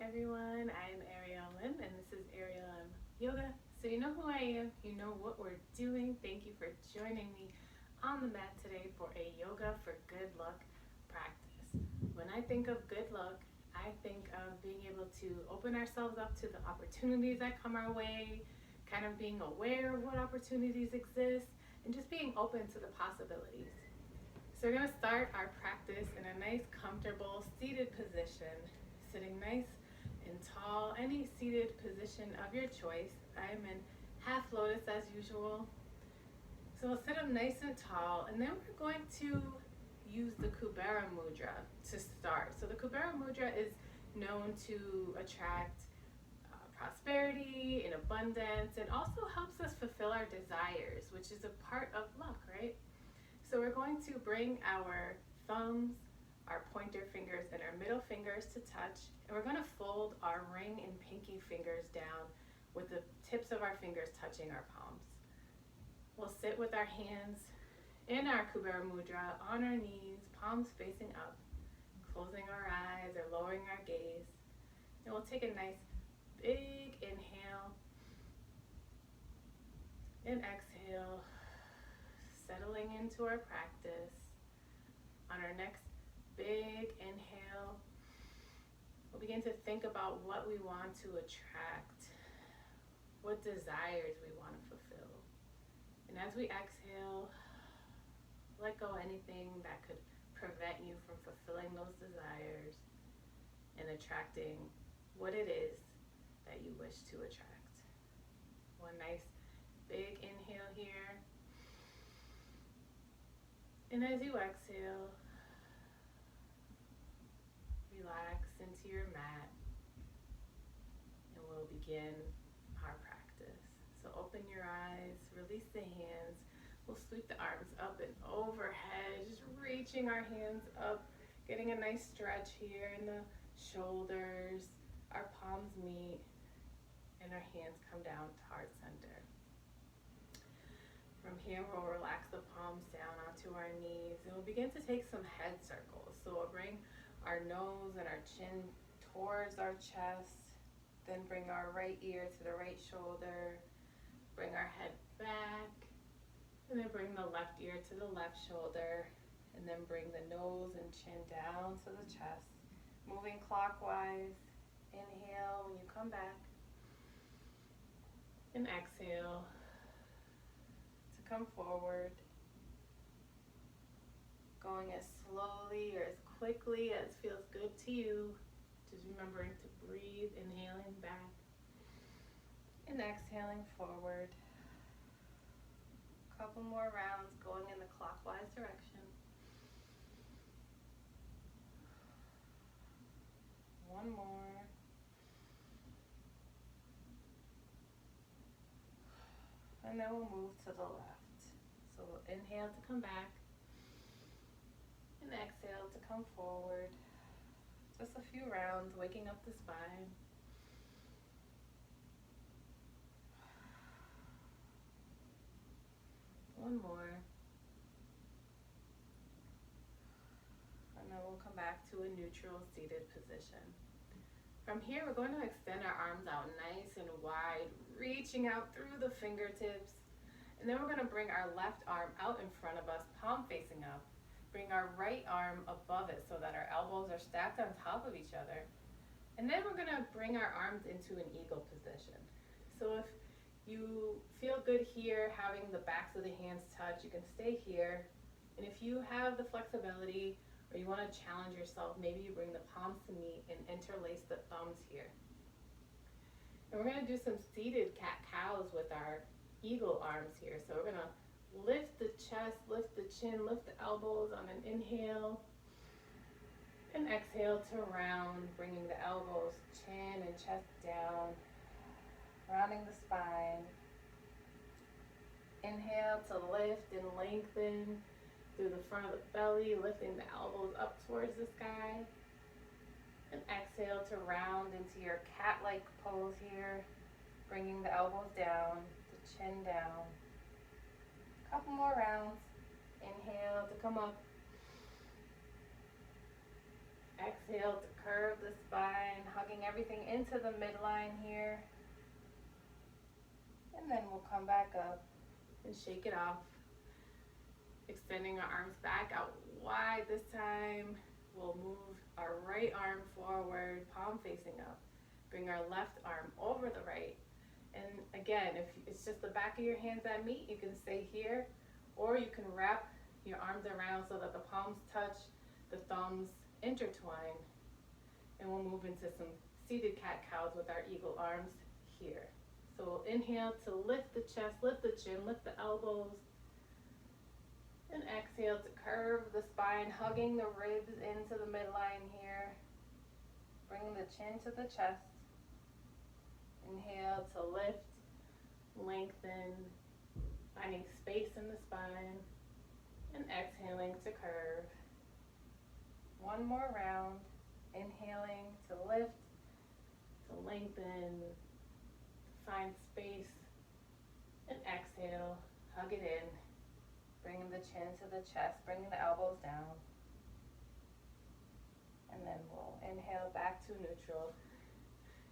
everyone. I'm Ariel Lim, and this is Ariel Lim Yoga. So you know who I am, you know what we're doing. Thank you for joining me on the mat today for a Yoga for Good Luck practice. When I think of good luck, I think of being able to open ourselves up to the opportunities that come our way, kind of being aware of what opportunities exist, and just being open to the possibilities. So we're going to start our practice in a nice, comfortable, seated position, sitting nice and tall, any seated position of your choice. I'm in half lotus as usual. So we'll sit up nice and tall, and then we're going to use the Kubera Mudra to start. So the Kubera Mudra is known to attract prosperity and abundance, and also helps us fulfill our desires, which is a part of luck, right? So we're going to bring our thumbs, our pointer fingers, and our middle fingers to touch, and we're going to fold our ring and pinky fingers down with the tips of our fingers touching our palms. We'll sit with our hands in our Kubera Mudra on our knees, palms facing up, closing our eyes or lowering our gaze. And we'll take a nice big inhale and exhale, settling into our practice. On our next big inhale, we'll begin to think about what we want to attract, what desires we want to fulfill. And as we exhale, let go anything that could prevent you from fulfilling those desires and attracting what it is that you wish to attract. One nice big inhale here. And as you exhale, relax into your mat, and we'll begin our practice. So open your eyes, release the hands. We'll sweep the arms up and overhead, just reaching our hands up, getting a nice stretch here in the shoulders. Our palms meet, and our hands come down to heart center. From here, we'll relax the palms down onto our knees, and we'll begin to take some head circles. So we'll bring our nose and our chin towards our chest, then bring our right ear to the right shoulder, bring our head back, and then bring the left ear to the left shoulder, and then bring the nose and chin down to the chest. Moving clockwise, inhale when you come back, and exhale to come forward, going as slowly or as quickly as feels good to you. Just remembering to breathe, inhaling back and exhaling forward. A couple more rounds going in the clockwise direction. One more. And then we'll move to the left. So we'll inhale to come back and exhale to come forward. Just a few rounds, waking up the spine. One more. And then we'll come back to a neutral seated position. From here, we're going to extend our arms out nice and wide, reaching out through the fingertips. And then we're going to bring our left arm out in front of us, palm facing up. Bring our right arm above it so that our elbows are stacked on top of each other. And then we're going to bring our arms into an eagle position. So if you feel good here, having the backs of the hands touch, you can stay here. And if you have the flexibility or you want to challenge yourself, maybe you bring the palms to meet and interlace the thumbs here. And we're going to do some seated cat-cows with our eagle arms here. So we're going to lift the chest, lift the chin, lift the elbows on an inhale. And exhale to round, bringing the elbows, chin, and chest down. Rounding the spine. Inhale to lift and lengthen through the front of the belly, lifting the elbows up towards the sky. And exhale to round into your cat-like pose here, bringing the elbows down, the chin down. Couple more rounds. Inhale to come up. Exhale to curve the spine, hugging everything into the midline here. And then we'll come back up and shake it off. Extending our arms back out wide this time. We'll move our right arm forward, palm facing up. Bring our left arm over the right. And again, if it's just the back of your hands that meet, you can stay here, or you can wrap your arms around so that the palms touch, the thumbs intertwine. And we'll move into some seated cat-cows with our eagle arms here. So we'll inhale to lift the chest, lift the chin, lift the elbows. And exhale to curve the spine, hugging the ribs into the midline here. Bringing the chin to the chest. Inhale to lift, lengthen, finding space in the spine. And exhaling to curve. One more round. Inhaling to lift, to lengthen, to find space. And exhale, hug it in. Bringing the chin to the chest, bringing the elbows down. And then we'll inhale back to neutral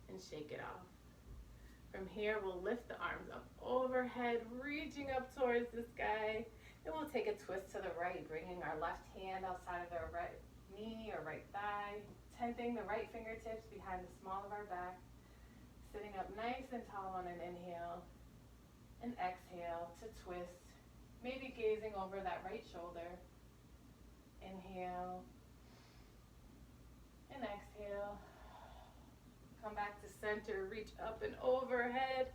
and shake it off. From here, we'll lift the arms up overhead, reaching up towards the sky. And we'll take a twist to the right, bringing our left hand outside of our right knee or right thigh, tenting the right fingertips behind the small of our back, sitting up nice and tall on an inhale, and exhale to twist. Maybe gazing over that right shoulder. Inhale and exhale. Come back to center, reach up and overhead.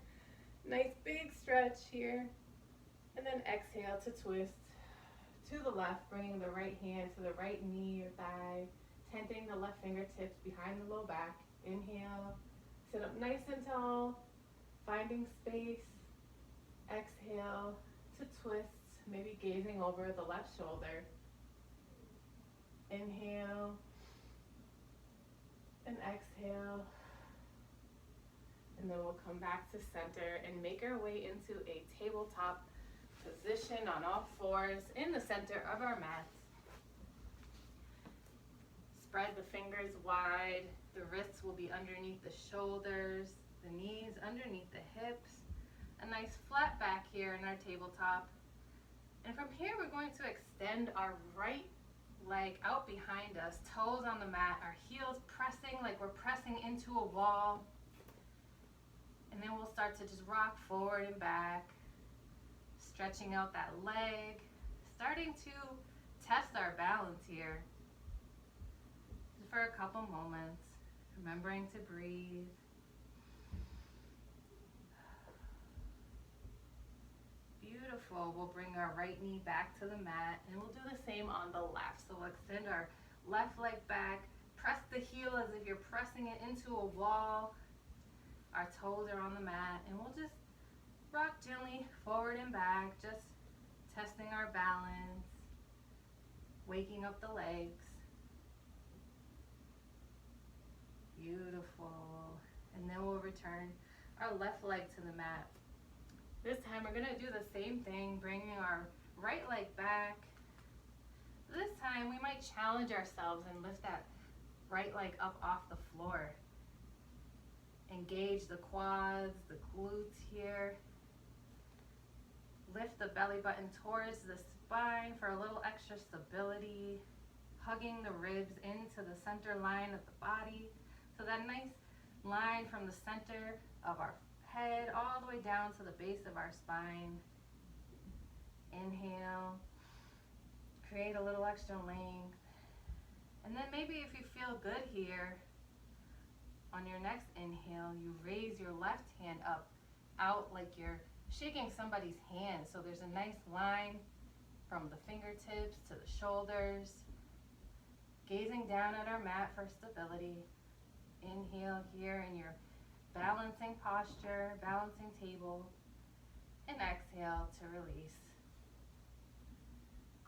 Nice big stretch here. And then exhale to twist to the left, bringing the right hand to the right knee or thigh, tenting the left fingertips behind the low back. Inhale, sit up nice and tall, finding space. Exhale to twist, maybe gazing over the left shoulder. Inhale and exhale. And then we'll come back to center and make our way into a tabletop position on all fours in the center of our mats. Spread the fingers wide. The wrists will be underneath the shoulders, the knees underneath the hips. A nice flat back here in our tabletop. And from here, we're going to extend our right leg out behind us, toes on the mat, our heels pressing like we're pressing into a wall. And then we'll start to just rock forward and back, stretching out that leg, starting to test our balance here. Just for a couple moments, remembering to breathe. Beautiful. We'll bring our right knee back to the mat, and we'll do the same on the left. So we'll extend our left leg back, press the heel as if you're pressing it into a wall. Our toes are on the mat, and we'll just rock gently forward and back, just testing our balance, waking up the legs. Beautiful. And then we'll return our left leg to the mat. This time we're going to do the same thing, bringing our right leg back. This time we might challenge ourselves and lift that right leg up off the floor. Engage the quads, the glutes here. Lift the belly button towards the spine for a little extra stability. Hugging the ribs into the center line of the body. So that nice line from the center of our head all the way down to the base of our spine. Inhale. Create a little extra length. And then maybe if you feel good here, on your next inhale, you raise your left hand up, out like you're shaking somebody's hand. So there's a nice line from the fingertips to the shoulders. Gazing down at our mat for stability. Inhale here in your balancing posture, balancing table. And exhale to release.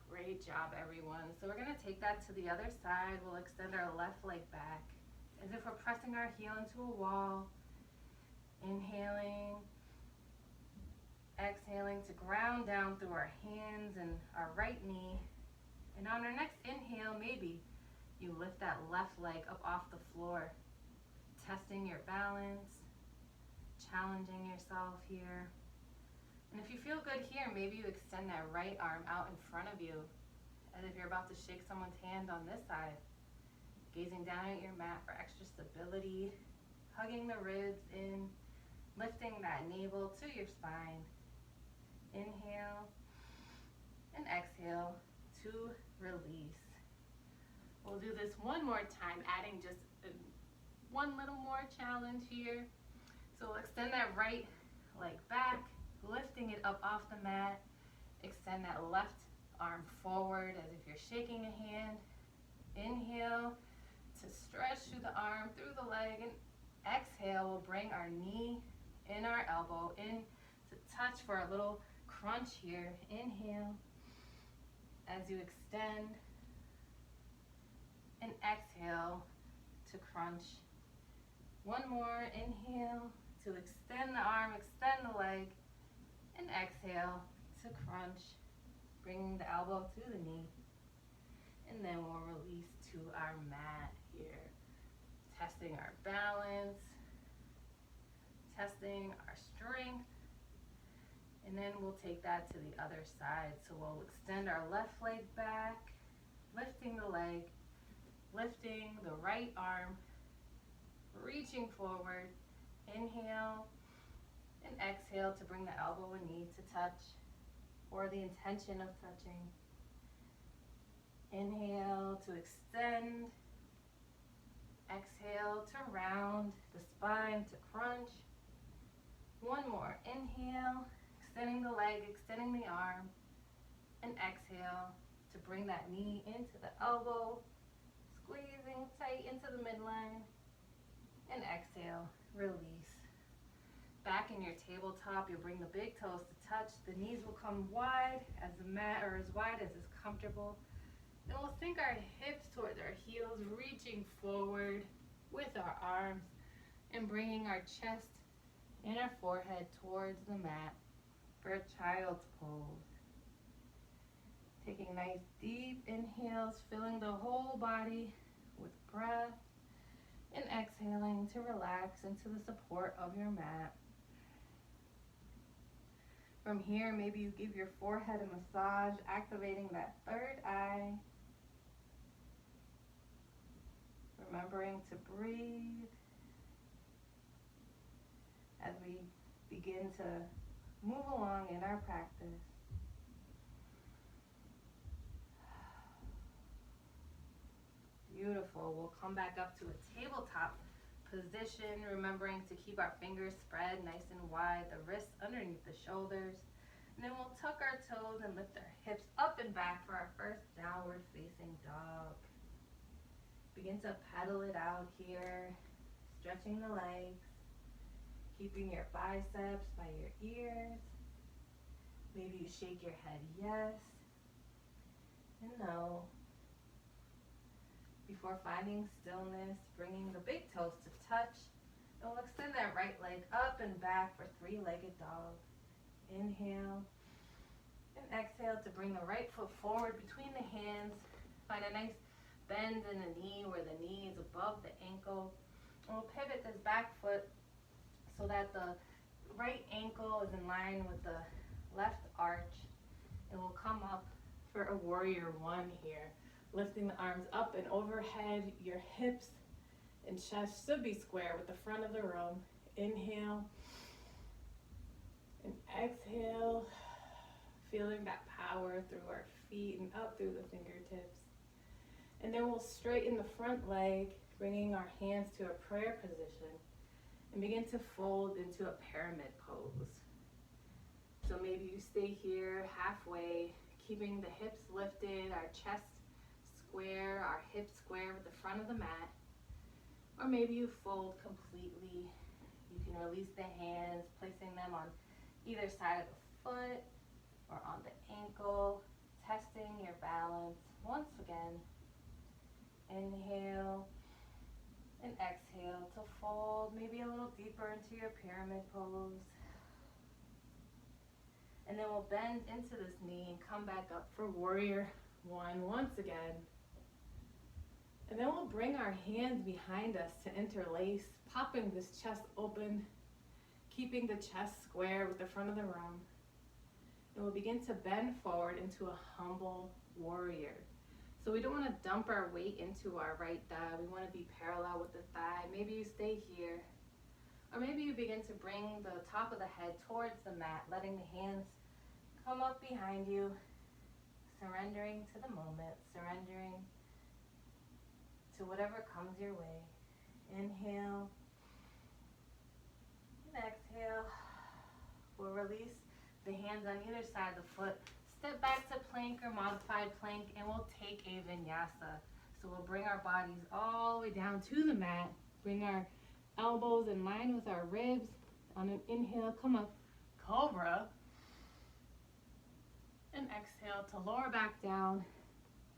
Great job, everyone. So we're going to take that to the other side. We'll extend our left leg back as if we're pressing our heel into a wall. Inhaling. Exhaling to ground down through our hands and our right knee. And on our next inhale, maybe you lift that left leg up off the floor, testing your balance, challenging yourself here. And if you feel good here, maybe you extend that right arm out in front of you as if you're about to shake someone's hand on this side. Gazing down at your mat for extra stability, hugging the ribs in, lifting that navel to your spine. Inhale and exhale to release. We'll do this one more time, adding just one little more challenge here. So we'll extend that right leg back, lifting it up off the mat. Extend that left arm forward as if you're shaking a hand. Inhale to stretch through the arm, through the leg, and exhale, we'll bring our knee in our elbow in to touch for a little crunch here. Inhale as you extend, and exhale to crunch. One more, inhale to extend the arm, extend the leg, and exhale to crunch, bringing the elbow to the knee. And then we'll release to our mat here, testing our balance, testing our strength, and then we'll take that to the other side. So we'll extend our left leg back, lifting the leg, lifting the right arm, reaching forward. Inhale and exhale to bring the elbow and knee to touch, or the intention of touching. Inhale to extend. Exhale to round the spine to crunch. One more. Inhale, extending the leg, extending the arm. And exhale to bring that knee into the elbow, squeezing tight into the midline. And exhale, release. Back in your tabletop, you'll bring the big toes to touch. The knees will come wide as the mat, or as wide as is comfortable. And we'll sink our hips towards our heels, reaching forward with our arms and bringing our chest and our forehead towards the mat for a child's pose. Taking nice deep inhales, filling the whole body with breath, and exhaling to relax into the support of your mat. From here, maybe you give your forehead a massage, activating that third eye. Remembering to breathe as we begin to move along in our practice. Beautiful. We'll come back up to a tabletop position, remembering to keep our fingers spread nice and wide, the wrists underneath the shoulders. And then we'll tuck our toes and lift our hips up and back for our first downward facing dog. Begin to pedal it out here, stretching the legs, keeping your biceps by your ears. Maybe you shake your head yes and no. Before finding stillness, bringing the big toes to touch, and we'll extend that right leg up and back for three-legged dog. Inhale and exhale to bring the right foot forward between the hands. Find a nice bend in the knee where the knee is above the ankle. And we'll pivot this back foot so that the right ankle is in line with the left arch. And we'll come up for a warrior one here. Lifting the arms up and overhead, your hips and chest should be square with the front of the room. Inhale and exhale, feeling that power through our feet and up through the fingertips. And then we'll straighten the front leg, bringing our hands to a prayer position, and begin to fold into a pyramid pose. So maybe you stay here halfway, keeping the hips lifted, our chest square, our hips square with the front of the mat. Or maybe you fold completely. You can release the hands, placing them on either side of the foot or on the ankle, testing your balance. Once again, inhale and exhale to fold maybe a little deeper into your pyramid pose. And then we'll bend into this knee and come back up for warrior one once again. And then we'll bring our hands behind us to interlace, popping this chest open, keeping the chest square with the front of the room. And we'll begin to bend forward into a humble warrior. So we don't want to dump our weight into our right thigh. We want to be parallel with the thigh. Maybe you stay here. Or maybe you begin to bring the top of the head towards the mat, letting the hands come up behind you, surrendering to the moment, surrendering to whatever comes your way. Inhale and exhale. We'll release the hands on either side of the foot. Step back to plank or modified plank, and we'll take a vinyasa. So we'll bring our bodies all the way down to the mat. Bring our elbows in line with our ribs. On an inhale, come up, cobra. And exhale to lower back down,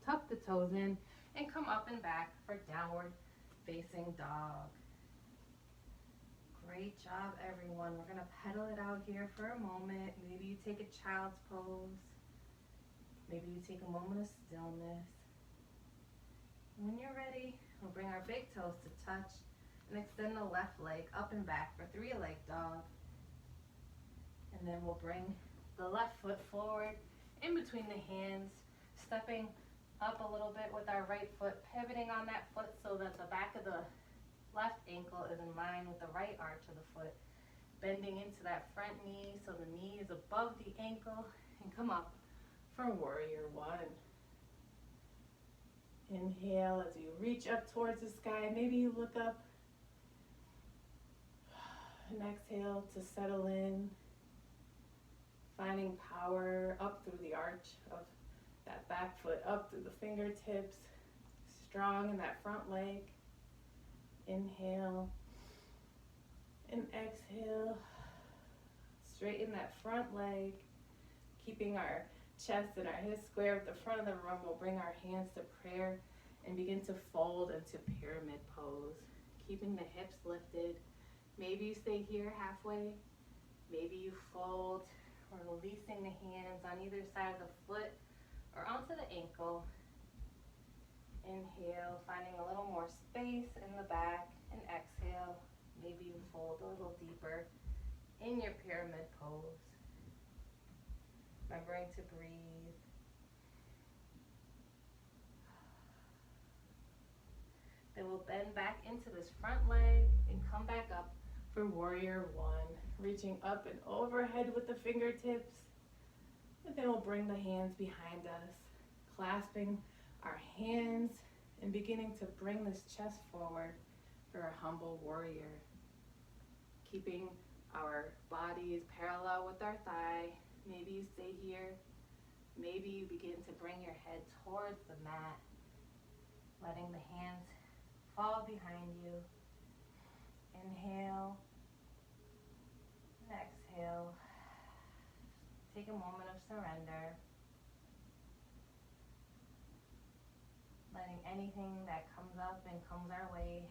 tuck the toes in, and come up and back for downward facing dog. Great job, everyone. We're gonna pedal it out here for a moment. Maybe you take a child's pose. Maybe you take a moment of stillness. When you're ready, we'll bring our big toes to touch and extend the left leg up and back for three-leg dog. And then we'll bring the left foot forward in between the hands, stepping up a little bit with our right foot, pivoting on that foot so that the back of the left ankle is in line with the right arch of the foot, bending into that front knee so the knee is above the ankle, and come up for warrior one. Inhale as you reach up towards the sky. Maybe you look up. And exhale to settle in, finding power up through the arch of that back foot, up through the fingertips, strong in that front leg. Inhale and exhale. Straighten that front leg, keeping our chest and our hips square with the front of the room. We'll bring our hands to prayer and begin to fold into pyramid pose, keeping the hips lifted. Maybe you stay here halfway. Maybe you fold, or releasing the hands on either side of the foot or onto the ankle. Inhale, finding a little more space in the back, and exhale. Maybe you fold a little deeper in your pyramid pose. Remembering to breathe. Then we'll bend back into this front leg and come back up for warrior one. Reaching up and overhead with the fingertips. And then we'll bring the hands behind us, clasping our hands and beginning to bring this chest forward for a humble warrior. Keeping our bodies parallel with our thigh. Maybe you stay here. Maybe you begin to bring your head towards the mat, letting the hands fall behind you. Inhale and exhale. Take a moment of surrender. Letting anything that comes up and comes our way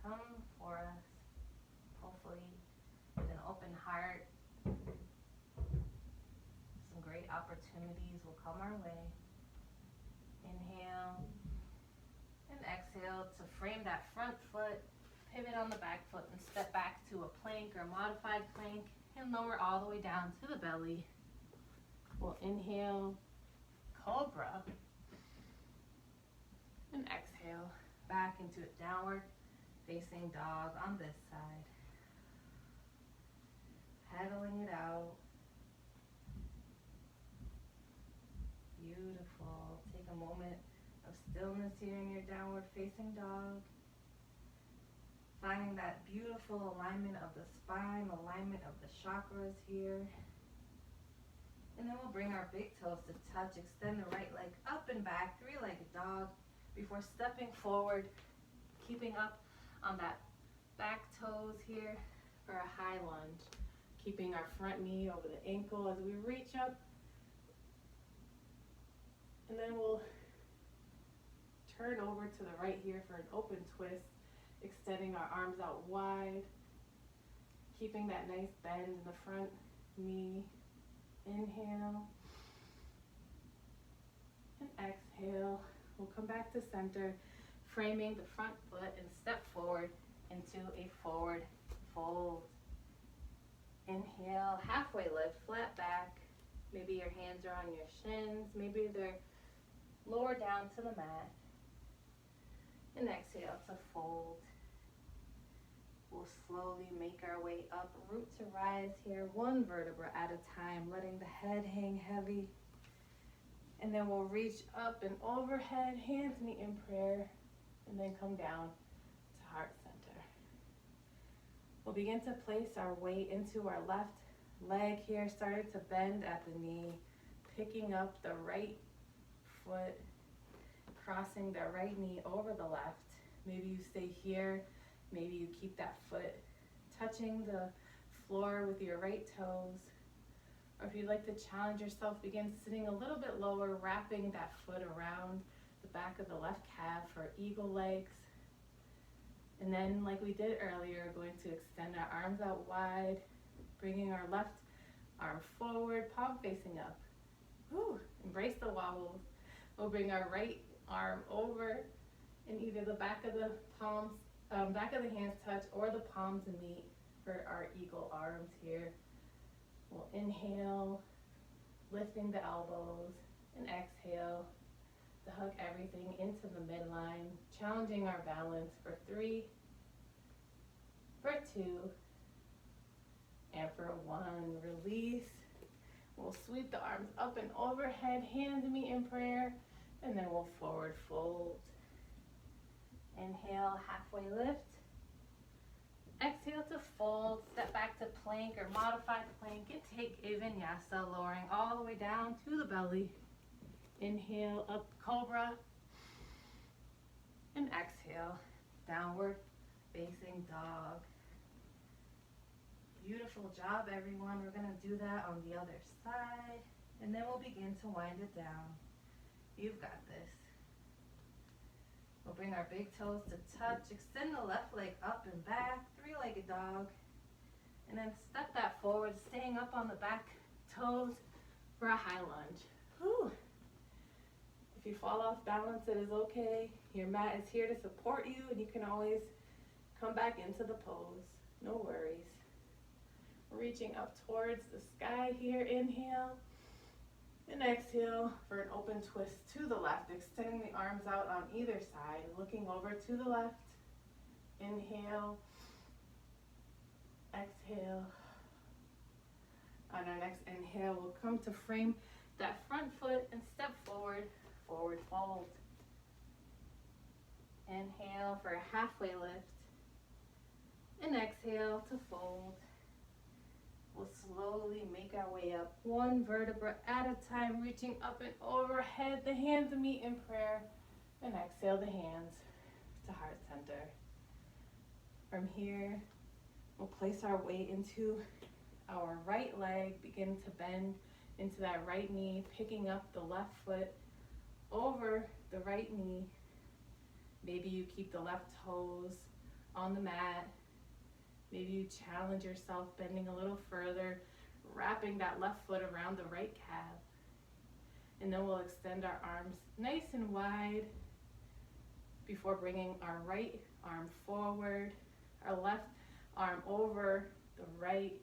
come for us. Hopefully with an open heart. Some great opportunities will come our way. Inhale and exhale to frame that front foot, pivot on the back foot, and step back to a plank or modified plank, and lower all the way down to the belly. We'll inhale, cobra, and exhale back into a downward facing dog on this side. Pedaling it out. Beautiful. Take a moment of stillness here in your downward facing dog. Finding that beautiful alignment of the spine, alignment of the chakras here. And then we'll bring our big toes to touch, extend the right leg up and back, three-legged dog, before stepping forward, keeping up on that back toes here for a high lunge. Keeping our front knee over the ankle as we reach up. And then we'll turn over to the right here for an open twist, extending our arms out wide, keeping that nice bend in the front knee. Inhale and exhale. We'll come back to center, framing the front foot and step forward into a forward fold. Inhale, halfway lift, flat back. Maybe your hands are on your shins, maybe they're lower down to the mat. And exhale to fold. We'll slowly make our way up, root to rise here, one vertebra at a time, letting the head hang heavy. And then we'll reach up and overhead, hands meet in prayer, and then come down to heart center. We'll begin to place our weight into our left leg here, started to bend at the knee, picking up the right foot, crossing the right knee over the left. Maybe you stay here, maybe you keep that foot touching the floor with your right toes. Or if you'd like to challenge yourself, begin sitting a little bit lower, wrapping that foot around the back of the left calf for eagle legs. And then, like we did earlier, going to extend our arms out wide, bringing our left arm forward, palm facing up. Whew, embrace the wobbles. We'll bring our right arm over, and either the back of the palms, back of the hands touch, or the palms meet for our eagle arms here. We'll inhale, lifting the elbows, and exhale to hug everything into the midline, challenging our balance for 3, for 2, and for 1. Release. We'll sweep the arms up and overhead, hands meet in prayer, and then we'll forward fold. Inhale, halfway lift. Exhale to fold, step back to plank or modified plank, and take a vinyasa, lowering all the way down to the belly. Inhale, up cobra, and exhale, downward facing dog. Beautiful job, everyone. We're gonna do that on the other side, and then we'll begin to wind it down. You've got this. We'll bring our big toes to touch, extend the left leg up and back, 3-legged dog, and then step that forward, staying up on the back toes for a high lunge. Whew. If you fall off balance, it is okay. Your mat is here to support you, and you can always come back into the pose. No worries. Reaching up towards the sky here, inhale. And exhale for an open twist to the left, extending the arms out on either side, looking over to the left. Inhale, exhale. On our next inhale, we'll come to frame that front foot and step forward, forward fold. Inhale for a halfway lift, and exhale to fold. We'll slowly make our way up, one vertebra at a time, reaching up and overhead. The hands meet in prayer, and exhale the hands to heart center. From here, we'll place our weight into our right leg, begin to bend into that right knee, picking up the left foot over the right knee. Maybe you keep the left toes on the mat. Maybe you challenge yourself, bending a little further, wrapping that left foot around the right calf. And then we'll extend our arms nice and wide before bringing our right arm forward, our left arm over the right.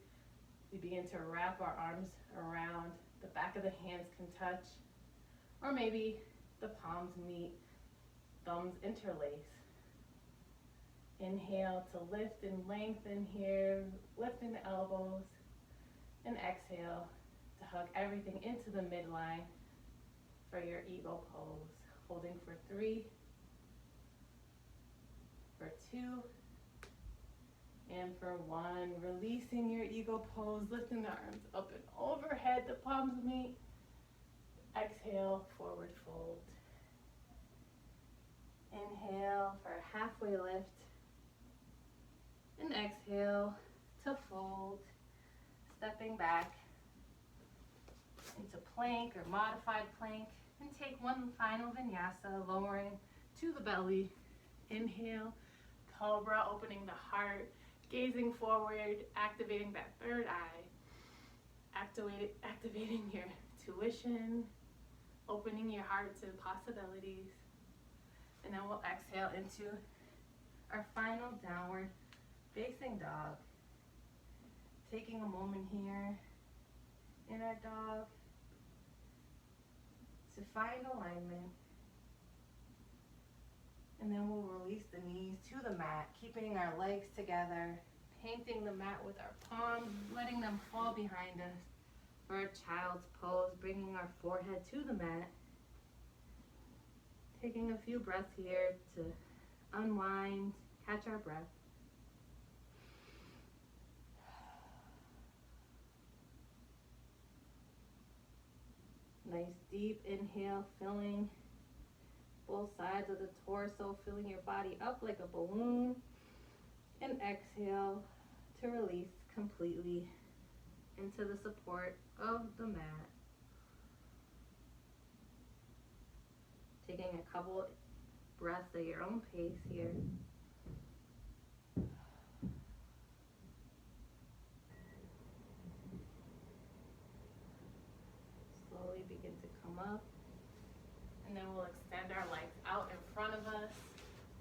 We begin to wrap our arms around. The back of the hands can touch, or maybe the palms meet, thumbs interlace. Inhale to lift and lengthen here, lifting the elbows, and exhale to hug everything into the midline for your eagle pose. Holding for 3, for 2, and for 1. Releasing your eagle pose, lifting the arms up and overhead, the palms meet. Exhale, forward fold. Inhale for a halfway lift. And exhale to fold, stepping back into plank or modified plank, and take one final vinyasa, lowering to the belly. Inhale, cobra, opening the heart, gazing forward, activating that third eye, activating your tuition, opening your heart to possibilities. And then we'll exhale into our final downward facing dog. Taking a moment here in our dog to find alignment. And then we'll release the knees to the mat, keeping our legs together, painting the mat with our palms, letting them fall behind us for a child's pose, bringing our forehead to the mat. Taking a few breaths here to unwind, catch our breath. Nice deep inhale, filling both sides of the torso, filling your body up like a balloon. And exhale to release completely into the support of the mat. Taking a couple breaths at your own pace here. Slowly begin to come up. And then we'll extend our legs out in front of us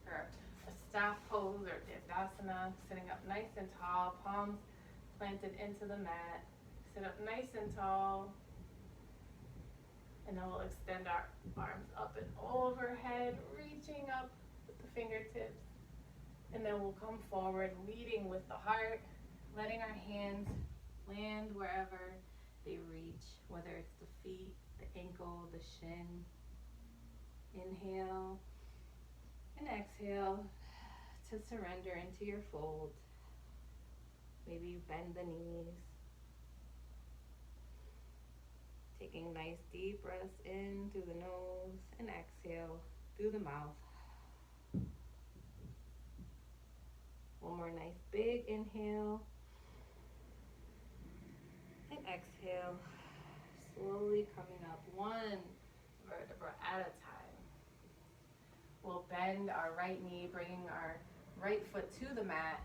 for a staff pose or Dandasana. Sitting up nice and tall, palms planted into the mat. Sit up nice and tall. And then we'll extend our arms up and overhead, reaching up with the fingertips. And then we'll come forward, leading with the heart, letting our hands land wherever they reach, whether it's the feet, the ankle, the shin. Inhale and exhale to surrender into your fold. Maybe you bend the knees. Taking nice deep breaths in through the nose and exhale through the mouth. One more nice big inhale and exhale. Slowly coming up one vertebra at a time. We'll bend our right knee, bringing our right foot to the mat,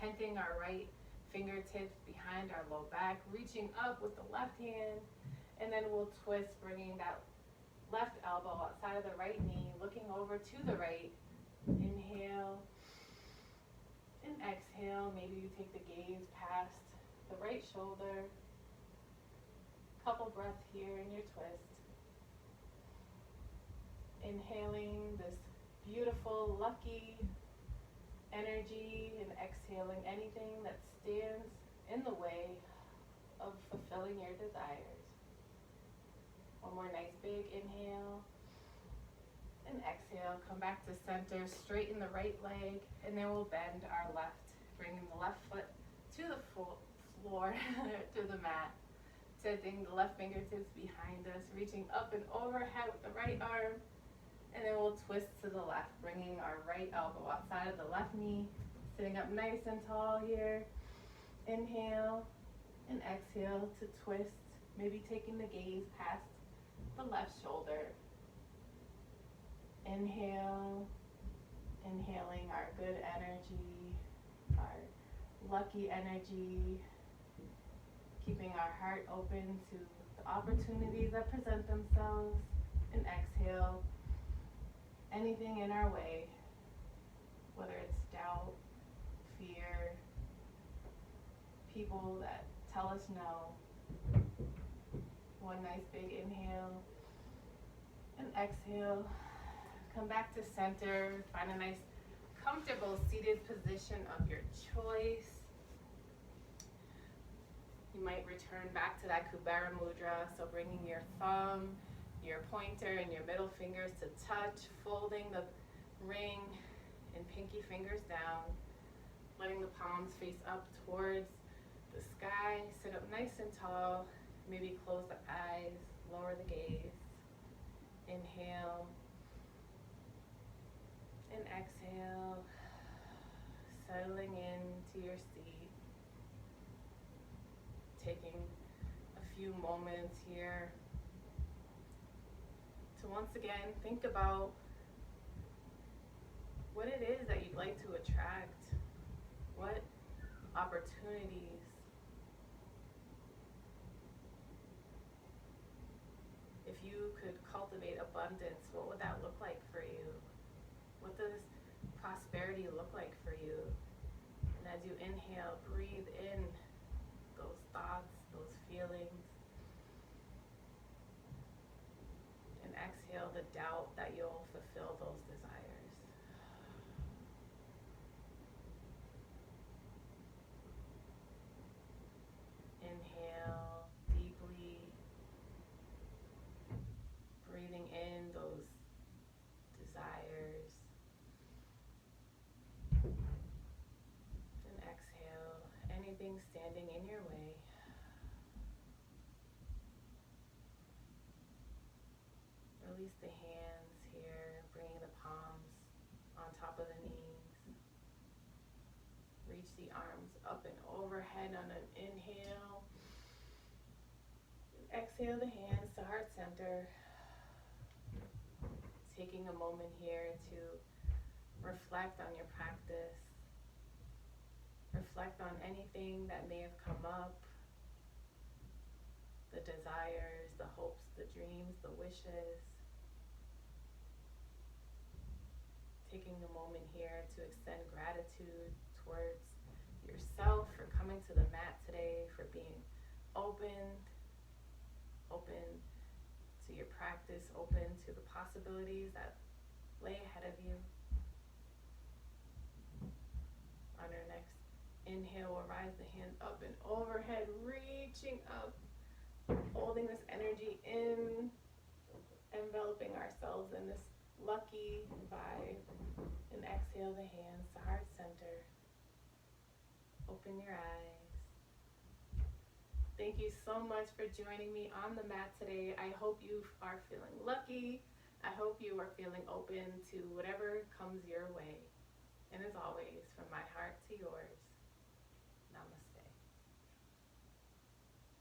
tenting our right fingertips behind our low back, reaching up with the left hand, and then we'll twist, bringing that left elbow outside of the right knee, looking over to the right. Inhale and exhale. Maybe you take the gaze past the right shoulder. Couple breaths here in your twist. Inhaling this beautiful, lucky energy and exhaling anything that stands in the way of fulfilling your desires. One more nice big inhale and exhale. Come back to center, straighten the right leg, and then we'll bend our left, bringing the left foot to the floor, to the mat. Tilting the left fingertips behind us, reaching up and overhead with the right arm. And then we'll twist to the left, bringing our right elbow outside of the left knee, sitting up nice and tall here. Inhale and exhale to twist, maybe taking the gaze past the left shoulder. Inhale, inhaling our good energy, our lucky energy, keeping our heart open to the opportunities that present themselves. And exhale anything in our way, whether it's doubt, fear, people that tell us no. One nice big inhale and exhale. Come back to center. Find a nice comfortable seated position of your choice. You might return back to that Kubera Mudra, so bringing your thumb, your pointer, and your middle fingers to touch, folding the ring and pinky fingers down, letting the palms face up towards the sky. Sit up nice and tall, maybe close the eyes, lower the gaze. Inhale and exhale, settling into your seat. Taking a few moments here to once again think about what it is that you'd like to attract, what opportunities, if you could cultivate abundance, what would that look like for you? does prosperity look like for you? And as you inhale, breathe in those thoughts, those feelings. And exhale the doubt that you'll fulfill those desires. Inhale deeply, breathing in those desires. And exhale anything standing in your way. Release the hands here, bringing the palms on top of the knees. Reach the arms up and overhead on an inhale. Exhale the hands to heart center. Taking a moment here to reflect on your practice. Reflect on anything that may have come up. The desires, the hopes, the dreams, the wishes. Taking a moment here to extend gratitude towards yourself for coming to the mat today, for being open to your practice, open to the possibilities that lay ahead of you. On our next inhale, we'll rise the hands up and overhead, reaching up, holding this energy in, enveloping ourselves in this lucky vibe. And exhale the hands to heart center. Open your eyes. Thank you so much for joining me on the mat today. I hope you are feeling lucky. I hope you are feeling open to whatever comes your way. And as always, from my heart to yours,